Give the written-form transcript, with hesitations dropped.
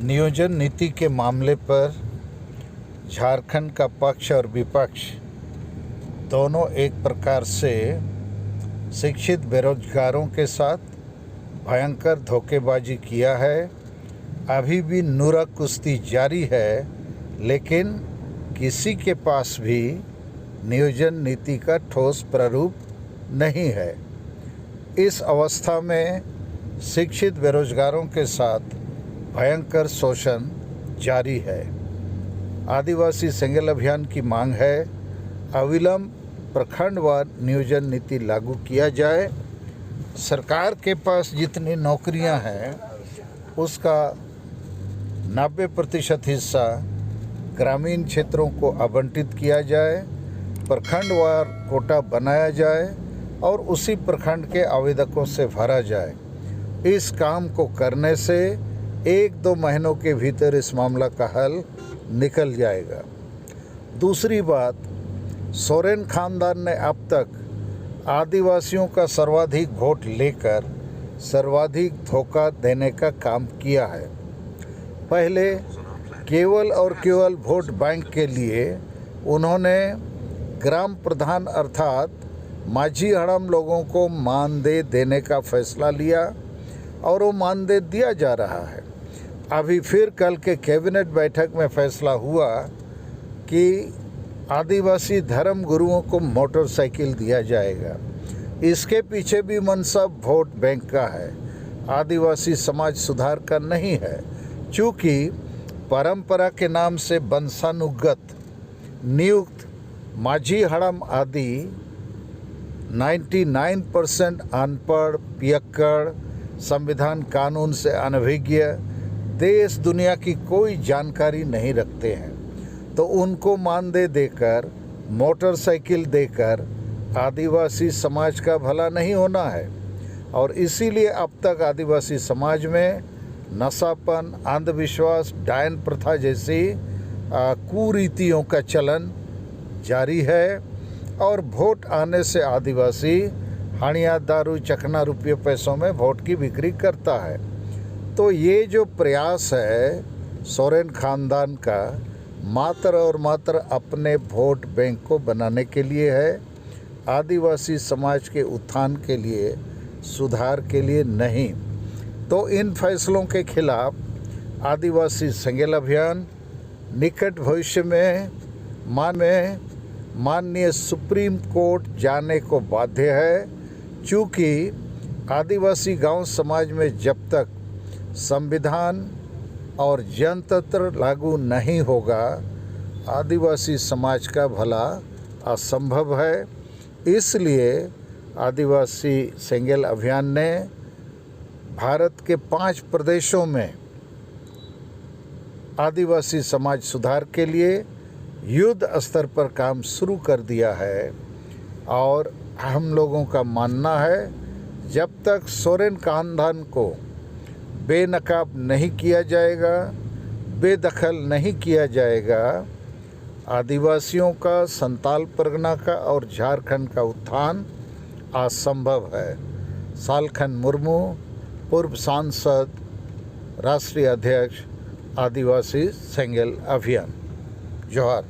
नियोजन नीति के मामले पर झारखंड का पक्ष और विपक्ष दोनों एक प्रकार से शिक्षित बेरोजगारों के साथ भयंकर धोखेबाजी किया है। अभी भी नुरा कुश्ती जारी है, लेकिन किसी के पास भी नियोजन नीति का ठोस प्रारूप नहीं है। इस अवस्था में शिक्षित बेरोजगारों के साथ भयंकर शोषण जारी है। आदिवासी सेंगेल अभियान की मांग है अविलंब प्रखंडवार नियोजन नीति लागू किया जाए। सरकार के पास जितनी नौकरियां हैं उसका 90% हिस्सा ग्रामीण क्षेत्रों को आवंटित किया जाए, प्रखंडवार कोटा बनाया जाए और उसी प्रखंड के आवेदकों से भरा जाए। इस काम को करने से 1-2 महीनों के भीतर इस मामला का हल निकल जाएगा। दूसरी बात, सोरेन खानदान ने अब तक आदिवासियों का सर्वाधिक वोट लेकर सर्वाधिक धोखा देने का काम किया है। पहले केवल और केवल वोट बैंक के लिए उन्होंने ग्राम प्रधान अर्थात माझी हड़म लोगों को मानदेय देने का फैसला लिया और वो मानदेय दिया जा रहा है। अभी फिर कल के कैबिनेट बैठक में फैसला हुआ कि आदिवासी धर्म गुरुओं को मोटरसाइकिल दिया जाएगा। इसके पीछे भी मनसा वोट बैंक का है, आदिवासी समाज सुधार का नहीं है। चूँकि परंपरा के नाम से वंशानुगत नियुक्त माझी हड़म आदि 99% अनपढ़, पियक्कड़, संविधान कानून से अनभिज्ञ, देश दुनिया की कोई जानकारी नहीं रखते हैं, तो उनको मानदेय देकर, मोटरसाइकिल देकर आदिवासी समाज का भला नहीं होना है। और इसीलिए अब तक आदिवासी समाज में नशापन, अंधविश्वास, डायन प्रथा जैसी कुरीतियों का चलन जारी है और वोट आने से आदिवासी हानिया, दारू, चखना रुपये पैसों में वोट की बिक्री करता है। तो ये जो प्रयास है सोरेन खानदान का मात्र और मात्र अपने वोट बैंक को बनाने के लिए है, आदिवासी समाज के उत्थान के लिए, सुधार के लिए नहीं। तो इन फैसलों के खिलाफ आदिवासी सेंगेल अभियान निकट भविष्य में माननीय सुप्रीम कोर्ट जाने को बाध्य है। चूँकि आदिवासी गांव समाज में जब तक संविधान और जनतंत्र लागू नहीं होगा, आदिवासी समाज का भला असंभव है। इसलिए आदिवासी सेंगेल अभियान ने भारत के 5 प्रदेशों में आदिवासी समाज सुधार के लिए युद्ध स्तर पर काम शुरू कर दिया है। और हम लोगों का मानना है जब तक सोरेन खानदान को बेनकाब नहीं किया जाएगा, बेदखल नहीं किया जाएगा, आदिवासियों का, संताल परगना का और झारखंड का उत्थान असंभव है। सालखन मुर्मू, पूर्व सांसद, राष्ट्रीय अध्यक्ष, आदिवासी सेंगेल अभियान। जोहार।